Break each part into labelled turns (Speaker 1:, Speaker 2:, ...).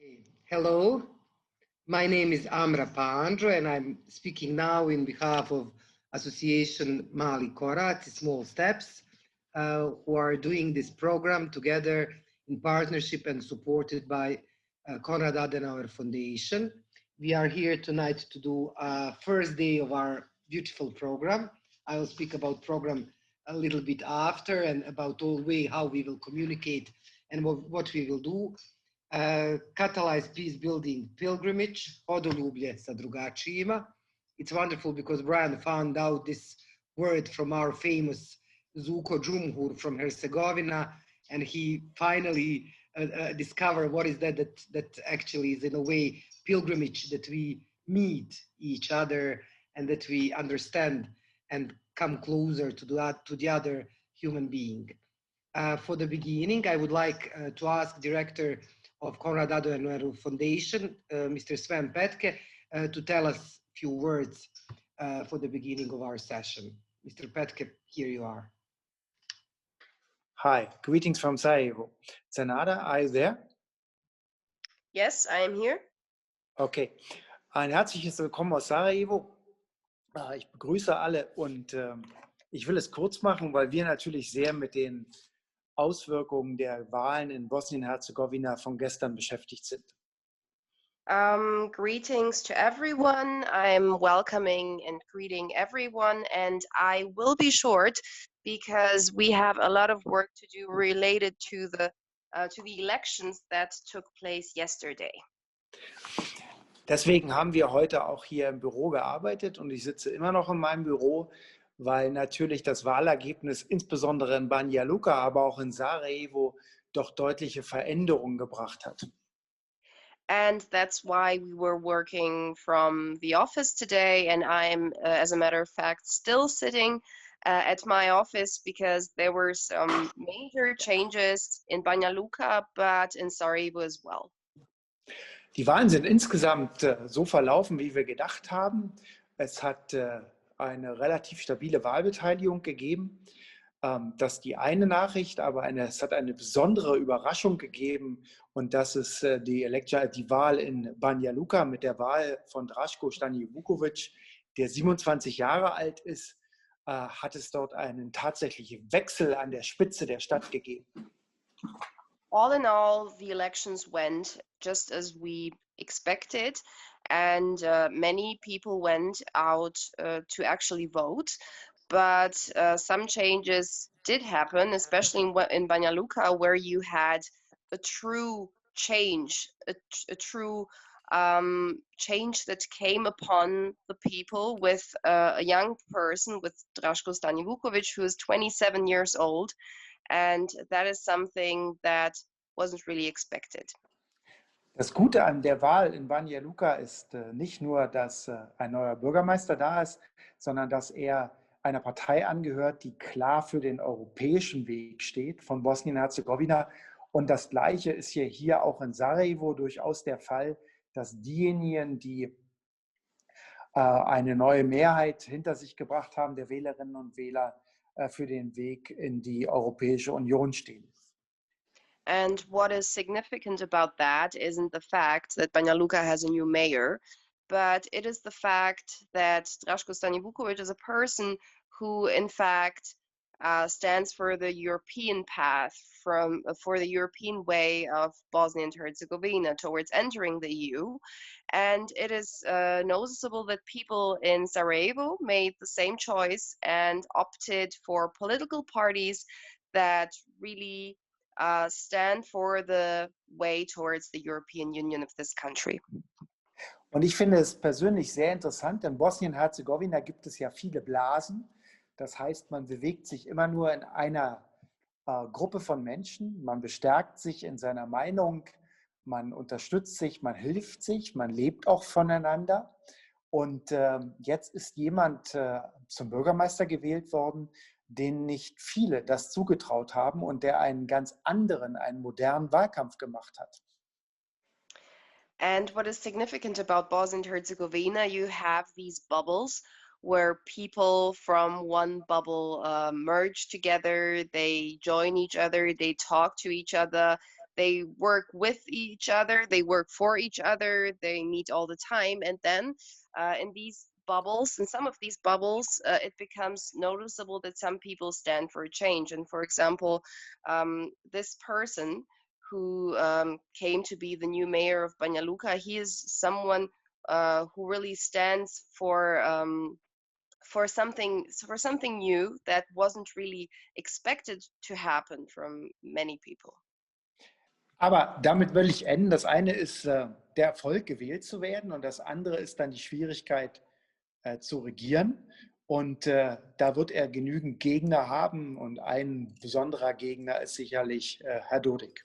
Speaker 1: Okay. Hello, my name is Amra Pandro, and I'm speaking now in behalf of Association Mali Korac, Small Steps, who are doing this program together in partnership and supported by Konrad Adenauer Foundation. We are here tonight to do a first day of our beautiful program. I will speak about program a little bit after and about all way how we will communicate and what we will do. Catalyze Peace Building Pilgrimage, Hodoljublje sa drugačijima. It's wonderful because Brian found out this word from our famous Zuko Džumhur from Herzegovina, and he finally discovered what is that actually is in a way pilgrimage, that we meet each other and that we understand and come closer to the other human being. For the beginning, I would like to ask Director of Konrad Adenauer Foundation, Mr. Sven Petke, to tell us a few words for the beginning of our session. Mr. Petke, here you are.
Speaker 2: Hi, greetings from Sarajevo. Zanada, are you there?
Speaker 3: Yes, I am here.
Speaker 2: Okay, ein herzliches Willkommen aus Sarajevo. Ich begrüße alle und ich will es kurz machen, weil wir natürlich sehr mit den Auswirkungen der Wahlen in Bosnien-Herzegowina von gestern beschäftigt sind.
Speaker 3: Greetings to everyone. I'm welcoming and greeting everyone, and I will be short because we have a lot of work to do related to the elections that took place yesterday.
Speaker 2: Deswegen haben wir heute auch hier im Büro gearbeitet und ich sitze immer noch in meinem Büro, weil natürlich das Wahlergebnis insbesondere in Banja Luka, aber auch in Sarajevo doch deutliche Veränderungen gebracht hat.
Speaker 3: And that's why we were working from the office today, and I'm, as a matter of fact, still sitting at my office because there were some major changes in Banja Luka, but in Sarajevo as well.
Speaker 2: Die Wahlen sind insgesamt so verlaufen, wie wir gedacht haben. Es hat eine relativ stabile Wahlbeteiligung gegeben. Das ist die eine Nachricht, aber es hat eine besondere Überraschung gegeben und das ist die Wahl in Banja Luka mit der Wahl von Draško Stanivuković, der 27 Jahre alt ist, hat es dort einen tatsächlichen Wechsel an der Spitze der Stadt gegeben.
Speaker 3: All in all, the elections went just as we expected, and many people went out to actually vote. But some changes did happen, especially in Banja Luka, where you had a true change, a true change that came upon the people with a young person, with Draško Stanivuković, who is 27 years old. And that is something that wasn't really expected.
Speaker 2: Das Gute an der Wahl in Banja Luka ist nicht nur, dass ein neuer Bürgermeister da ist, sondern dass er einer Partei angehört, die klar für den europäischen Weg steht von Bosnien-Herzegowina. Und das Gleiche ist hier auch in Sarajevo durchaus der Fall, dass diejenigen, die eine neue Mehrheit hinter sich gebracht haben, der Wählerinnen und Wähler, für den Weg in die Europäische Union stehen.
Speaker 3: And what is significant about that isn't the fact that Banja Luka has a new mayor, but it is the fact that Draško Stanivuković is a person who, in fact, stands for the European path, for the European way of Bosnia and Herzegovina towards entering the EU. And it is noticeable that people in Sarajevo made the same choice and opted for political parties that really stand for the way towards the European Union of this country.
Speaker 2: Und ich finde es persönlich sehr interessant, in Bosnien-Herzegowina gibt es ja viele Blasen. Das heißt, man bewegt sich immer nur in einer Gruppe von Menschen, man bestärkt sich in seiner Meinung, man unterstützt sich, man hilft sich, man lebt auch voneinander. Und jetzt ist jemand zum Bürgermeister gewählt worden, denen nicht viele das zugetraut haben und der einen ganz anderen, einen modernen Wahlkampf gemacht hat.
Speaker 3: And what is significant about Bosnia and Herzegovina, you have these bubbles where people from one bubble merge together, they join each other, they talk to each other, They work with each other, they work for each other, they meet all the time. And then in these bubbles, in some of these bubbles, it becomes noticeable that some people stand for a change. And for example, this person who came to be the new mayor of Banja Luka, he is someone who really stands for something new that wasn't really expected to happen from many people.
Speaker 2: Aber damit will ich enden. Das eine ist der Erfolg, gewählt zu werden, und das andere ist dann die Schwierigkeit zu regieren. Und da wird er genügend Gegner haben, und ein besonderer Gegner ist sicherlich Herr Dodik.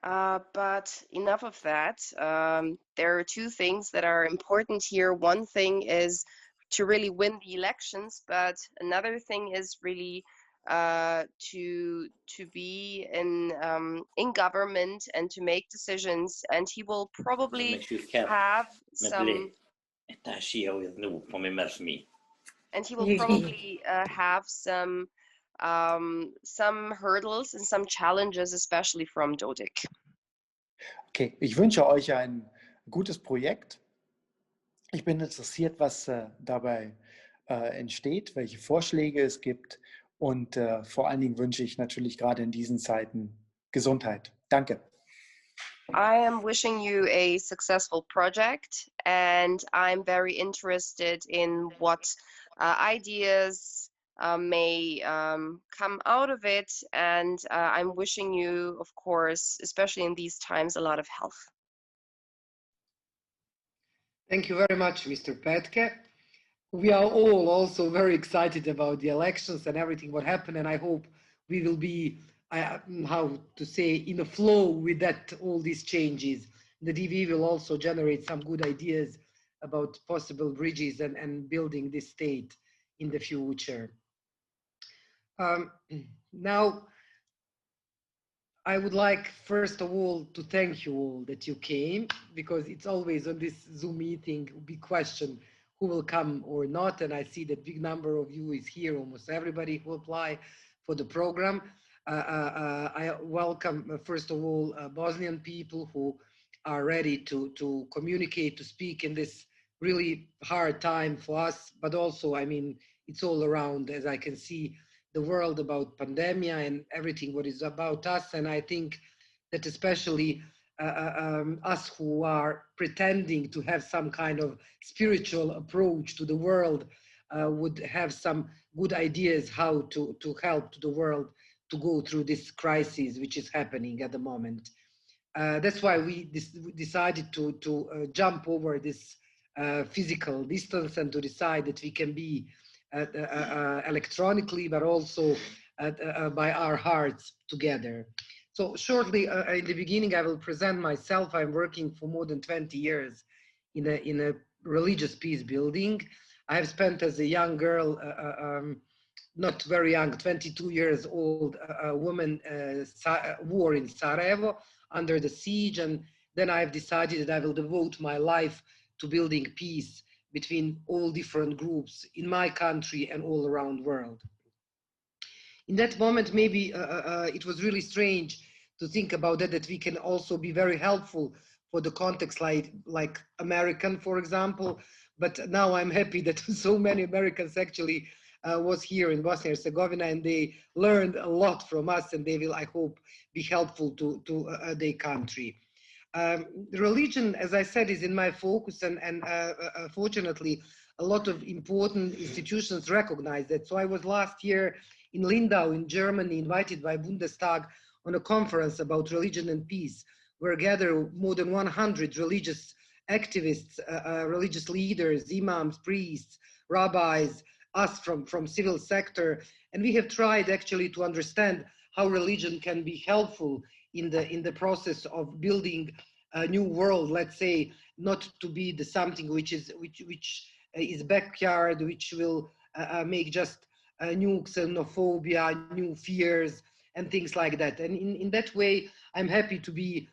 Speaker 3: But enough of that. There are two things that are important here. One thing is to really win the elections, but another thing is really to be in government and to make decisions. And he will probably have some. And he will probably have some hurdles and some challenges, especially from Dodik.
Speaker 2: Okay, ich wünsche euch ein gutes Projekt. Ich bin interessiert, was dabei entsteht, welche Vorschläge es gibt, und vor allen Dingen wünsche ich natürlich gerade in diesen Zeiten Gesundheit. Danke.
Speaker 3: I am wishing you a successful project, and I'm very interested in what ideas may come out of it, and I'm wishing you, of course, especially in these times, a lot of health.
Speaker 1: Thank you very much, Mr. Petke. We are all also very excited about the elections and everything what happened, and I hope we will be, how to say, in a flow with that, all these changes. The DV will also generate some good ideas about possible bridges and building this state in the future. Now, I would like, first of all, to thank you all that you came, because it's always on this Zoom meeting, big question, who will come or not. And I see that big number of you is here, almost everybody who apply for the program. I welcome, first of all, Bosnian people who are ready to communicate, to speak in this really hard time for us, but also, I mean, it's all around, as I can see, the world about pandemic and everything what is about us. And I think that especially us who are pretending to have some kind of spiritual approach to the world would have some good ideas how to help the world to go through this crisis which is happening at the moment. That's why we decided to jump over this physical distance and to decide that we can be electronically, but also by our hearts together. So shortly, in the beginning, I will present myself. I'm working for more than 20 years in a religious peace building. I have spent as a young girl, not very young, 22 years old, woman, war in Sarajevo under the siege. And then I've decided that I will devote my life to building peace between all different groups in my country and all around the world. In that moment, maybe it was really strange to think about that we can also be very helpful for the context like American, for example. But now I'm happy that so many Americans actually was here in Bosnia and Herzegovina, and they learned a lot from us, and they will, I hope, be helpful to their country. Religion, as I said, is in my focus, and fortunately, a lot of important institutions recognize that. So I was last year in Lindau in Germany, invited by Bundestag on a conference about religion and peace, where gathered more than 100 religious activists, religious leaders, imams, priests, rabbis, us from civil sector, and we have tried actually to understand how religion can be helpful in the process of building a new world. Let's say, not to be the something which is backyard, which will make just new xenophobia, new fears, and things like that. And in that way, I'm happy to be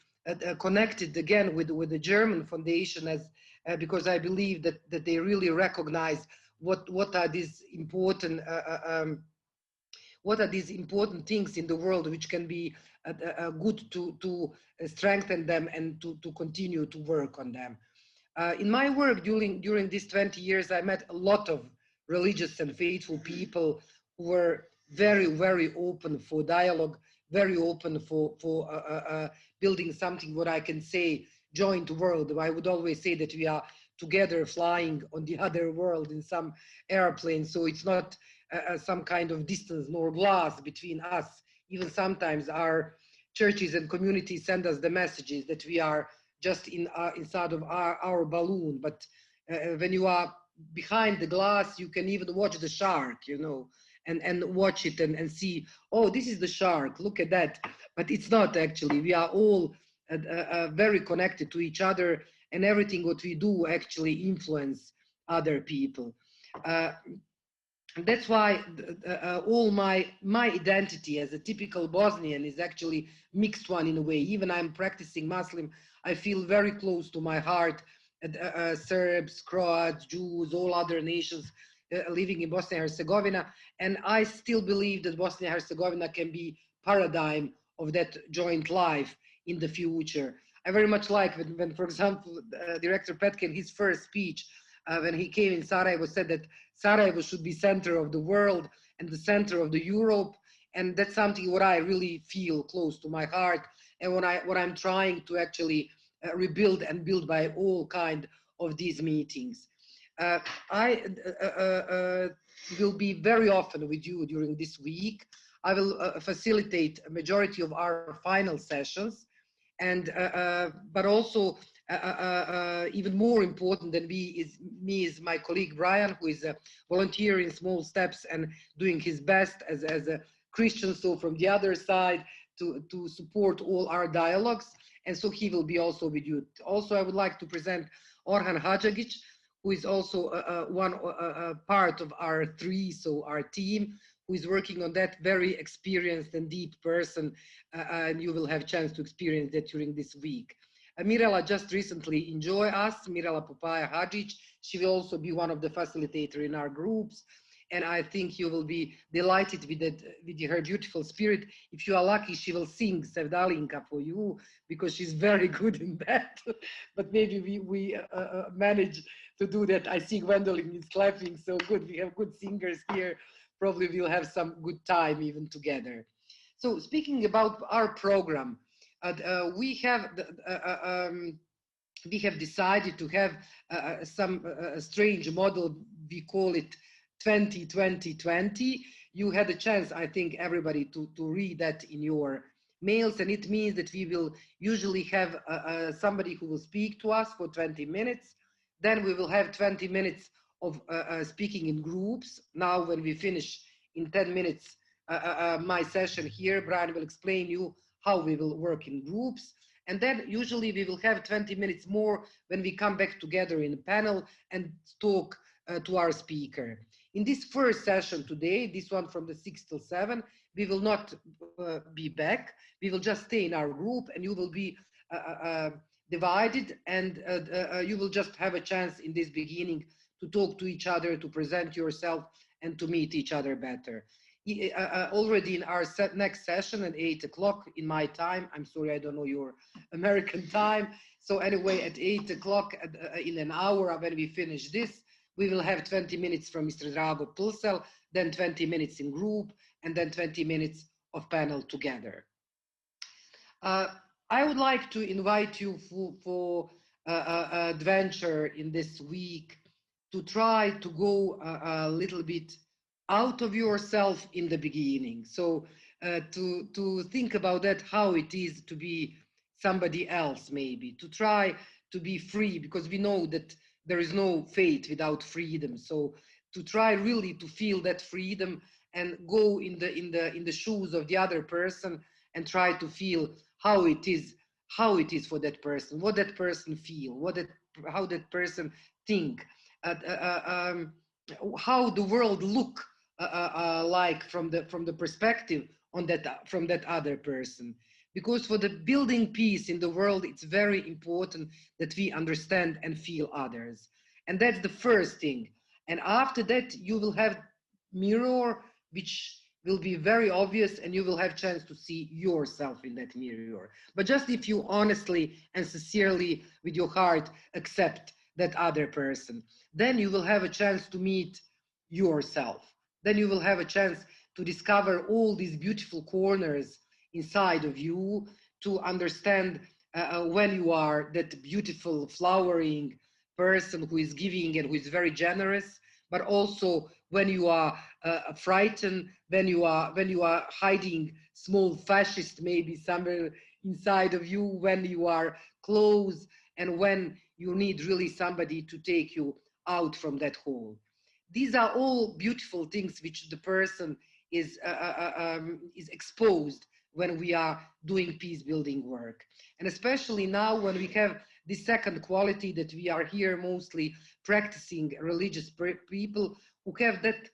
Speaker 1: connected again with the German Foundation, as because I believe that they really recognize what are these important what are these important things in the world which can be good to strengthen them and to continue to work on them. In my work during these 20 years, I met a lot of religious and faithful people who were very, very open for dialogue, very open for building something, what I can say, joint world. I would always say that we are together flying on the other world in some airplane. So it's not some kind of distance nor glass between us. Even sometimes our churches and communities send us the messages that we are just inside of our balloon. But when you are behind the glass, you can even watch the shark, you know, and watch it and see, oh, this is the shark, look at that. But it's not actually. We are all very connected to each other, and everything what we do actually influence other people. And that's why all my identity as a typical Bosnian is actually mixed one in a way. Even I'm practicing Muslim, I feel very close to my heart Serbs, Croats, Jews, all other nations living in Bosnia and Herzegovina. And I still believe that Bosnia and Herzegovina can be paradigm of that joint life in the future. I very much like when for example, Director Petkin, his first speech, when he came in Sarajevo, said that Sarajevo should be center of the world and the center of the Europe. And that's something what I really feel close to my heart. And what I'm trying to actually rebuild and build by all kind of these meetings. I will be very often with you during this week. I will facilitate a majority of our final sessions, and but also even more important than me is my colleague Brian, who is a volunteer in Small Steps and doing his best as a Christian, so from the other side to support all our dialogues. And so he will be also with you. Also, I would like to present Orhan Hadžagić, who is also one part of our our team, who is working on that, very experienced and deep person, and you will have a chance to experience that during this week. Mirela just recently joined us, Mirela Popaya Hadžić. She will also be one of the facilitators in our groups. And I think you will be delighted with that, with her beautiful spirit. If you are lucky, she will sing Sevdalinka for you, because she's very good in that. But maybe we manage to do that. I see Gwendolyn is clapping, so good. We have good singers here. Probably we'll have some good time even together. So speaking about our program, we have decided to have some strange model. We call it 20-20-20. You had a chance, I think, everybody to read that in your mails, and it means that we will usually have somebody who will speak to us for 20 minutes. Then we will have 20 minutes of speaking in groups. Now, when we finish in 10 minutes my session here, Brian will explain you how we will work in groups. And then usually we will have 20 minutes more when we come back together in a panel and talk to our speaker. In this first session today, this one from the 6 till 7, we will not be back. We will just stay in our group, and you will be divided, and you will just have a chance in this beginning to talk to each other, to present yourself, and to meet each other better. Already in our next session at 8 o'clock in my time, I'm sorry, I don't know your American time. So anyway, at 8 o'clock in an hour when we finish this, we will have 20 minutes from Mr. Drago Pulsel, then 20 minutes in group, and then 20 minutes of panel together. I would like to invite you for adventure in this week to try to go a little bit out of yourself in the beginning. So to think about that, how it is to be somebody else, maybe to try to be free, because we know that there is no faith without freedom. So to try really to feel that freedom and go in the shoes of the other person and try to feel how it is for that person, what that person feel, how that person think, how the world look like from the perspective on that from that other person. Because for the building peace in the world, it's very important that we understand and feel others. And that's the first thing. And after that, you will have mirror, which will be very obvious, and you will have chance to see yourself in that mirror. But just if you honestly and sincerely with your heart accept that other person, then you will have a chance to meet yourself. Then you will have a chance to discover all these beautiful corners inside of you, to understand when you are that beautiful flowering person who is giving and who is very generous, but also when you are frightened, when you are hiding small fascist maybe somewhere inside of you, when you are close, and when you need really somebody to take you out from that hole. These are all beautiful things which the person is exposed when we are doing peace building work. And especially now when we have the second quality, that we are here mostly practicing religious people who have that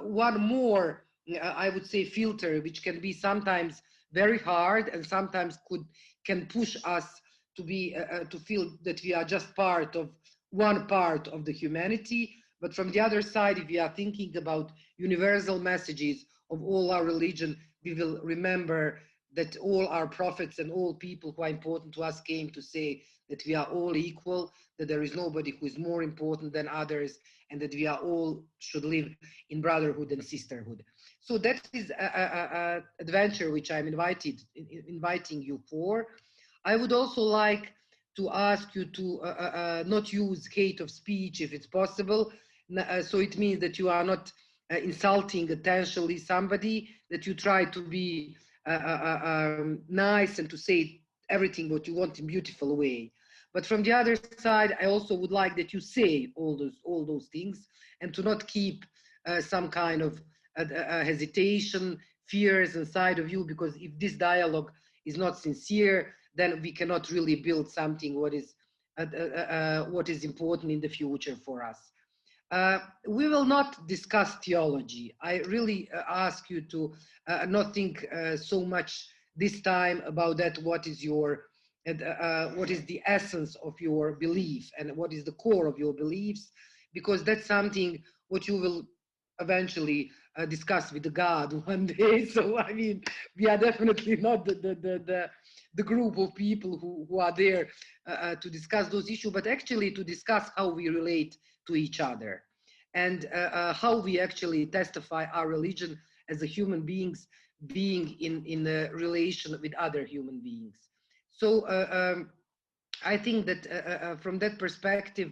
Speaker 1: one more, I would say, filter, which can be sometimes very hard and sometimes can push us to be to feel that we are just part of one part of the humanity. But from the other side, if we are thinking about universal messages of all our religion, we will remember that all our prophets and all people who are important to us came to say that we are all equal, that there is nobody who is more important than others, and that we are all should live in brotherhood and sisterhood. So that is an adventure which I'm inviting you for. I would also like to ask you to not use hate of speech if it's possible. So it means that you are not insulting intentionally somebody, that you try to be nice and to say everything what you want in beautiful way. But from the other side, I also would like that you say all those things, and to not keep some kind of hesitation, fears inside of you, because if this dialogue is not sincere, then we cannot really build something what is important in the future for us. We will not discuss theology. I really ask you to not think so much this time about that. What is the essence of your belief, and what is the core of your beliefs? Because that's something what you will eventually discuss with the God one day. So I mean, we are definitely not the group of people who are there to discuss those issues, but actually to discuss how we relate to each other, and how we actually testify our religion as a human beings being in a relation with other human beings. So I think that from that perspective,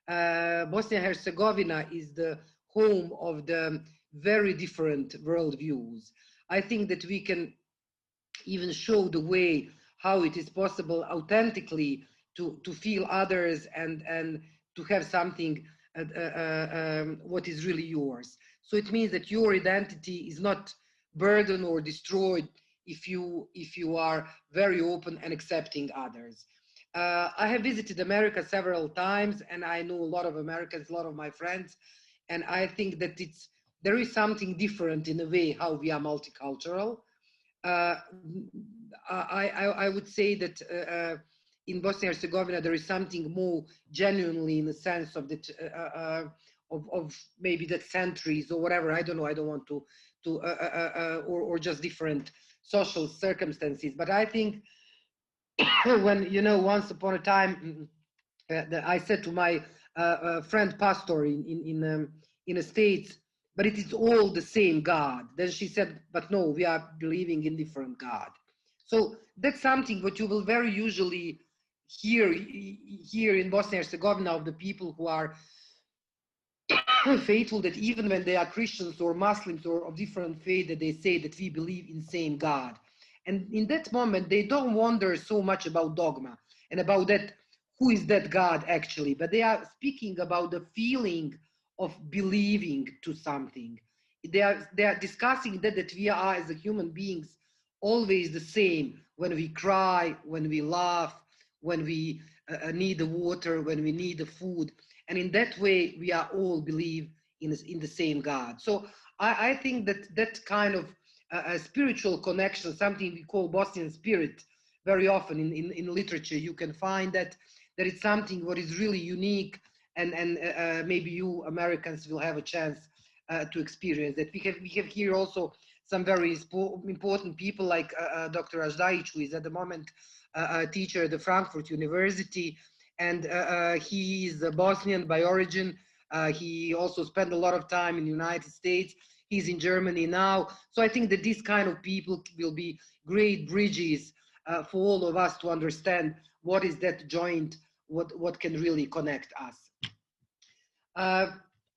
Speaker 1: Bosnia-Herzegovina is the home of the very different worldviews. I think that we can even show the way how it is possible authentically to feel others, and to have something what is really yours. So it means that your identity is not burdened or destroyed if you are very open and accepting others. I have visited America several times, and I know a lot of Americans, a lot of my friends, and I think that there is something different in a way how we are multicultural. uh, I would say that in Bosnia-Herzegovina there is something more genuinely in the sense of that of maybe that centuries or whatever. I don't know. I don't want to or just different social circumstances. But I think when once upon a time I said to my friend pastor in the States, but it is all the same God. Then she said, but no, we are believing in different God. So that's something what you will very usually hear here in Bosnia-Herzegovina of the people who are faithful, that even when they are Christians or Muslims or of different faith, that they say that we believe in same God. And in that moment, they don't wonder so much about dogma and about that, who is that God actually, but they are speaking about the feeling of believing to something. They are discussing that we are as a human beings always the same when we cry, when we laugh, when we need the water, when we need the food. And in that way, we are all believe in the same God. So I think that kind of spiritual connection, something we call Bosnian spirit, very often in literature, you can find that it's something what is really unique, and maybe you Americans will have a chance to experience that. We have here also some very important people like Dr. Ajdajic, who is at the moment a teacher at the Frankfurt University, and he is a Bosnian by origin. He also spent a lot of time in the United States. He's in Germany now. So I think that these kind of people will be great bridges for all of us to understand what is that joint, what can really connect us.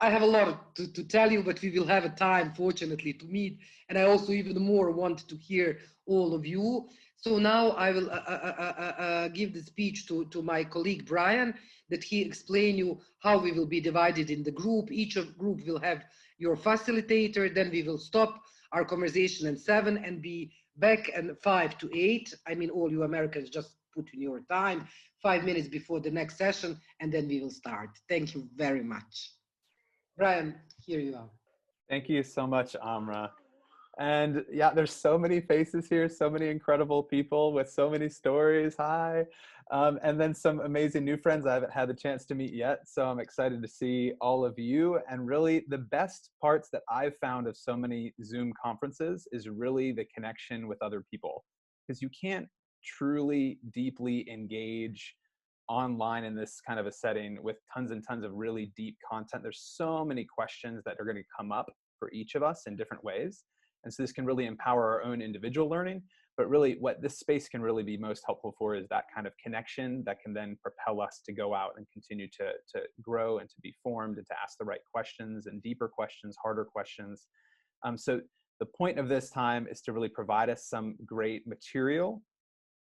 Speaker 1: I have a lot to tell you, but we will have a time, fortunately, to meet. And I also even more want to hear all of you. So now I will give the speech to my colleague, Brian, that he explain you how we will be divided in the group. Each of group will have your facilitator. Then we will stop our conversation at 7 and be back at 5 to 8. I mean, all you Americans just put in your time, 5 minutes before the next session, and then we will start. Thank you very much. Brian, here you are.
Speaker 4: Thank you so much, Amra. And yeah, there's so many faces here, so many incredible people with so many stories. Hi. And then some amazing new friends I haven't had the chance to meet yet. So I'm excited to see all of you. And really the best parts that I've found of so many Zoom conferences is really the connection with other people, because you can't truly deeply engage online in this kind of a setting with tons and tons of really deep content. There's so many questions that are going to come up for each of us in different ways. And so this can really empower our own individual learning, but really what this space can really be most helpful for is that kind of connection that can then propel us to go out and continue to grow and to be formed and to ask the right questions and deeper questions, harder questions. So the point of this time is to really provide us some great material.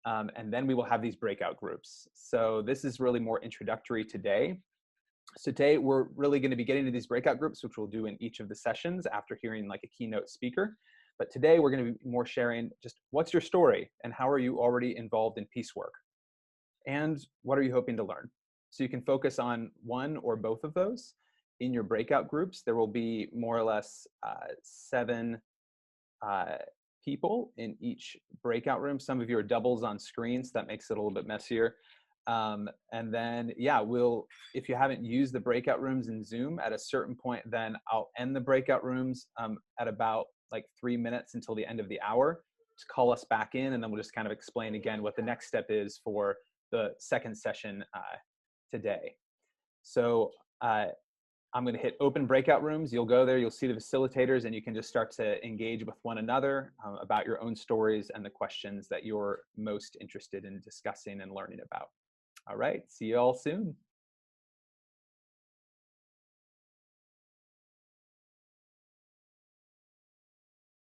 Speaker 4: And then we will have these breakout groups. So this is really more introductory today. So today we're really going to be getting to these breakout groups, which we'll do in each of the sessions after hearing like a keynote speaker. But today we're going to be more sharing just what's your story and how are you already involved in peace work? And what are you hoping to learn? So you can focus on one or both of those in your breakout groups. There will be more or less 7 people in each breakout room. Some of you are doubles on screen, so that makes it a little bit messier. And then, yeah, if you haven't used the breakout rooms in Zoom at a certain point, then I'll end the breakout rooms at about like 3 minutes until the end of the hour to call us back in. And then we'll just kind of explain again what the next step is for the second session today. So I'm going to hit open breakout rooms. You'll go there, you'll see the facilitators, and you can just start to engage with one another about your own stories and the questions that you're most interested in discussing and learning about. All right, see you all soon.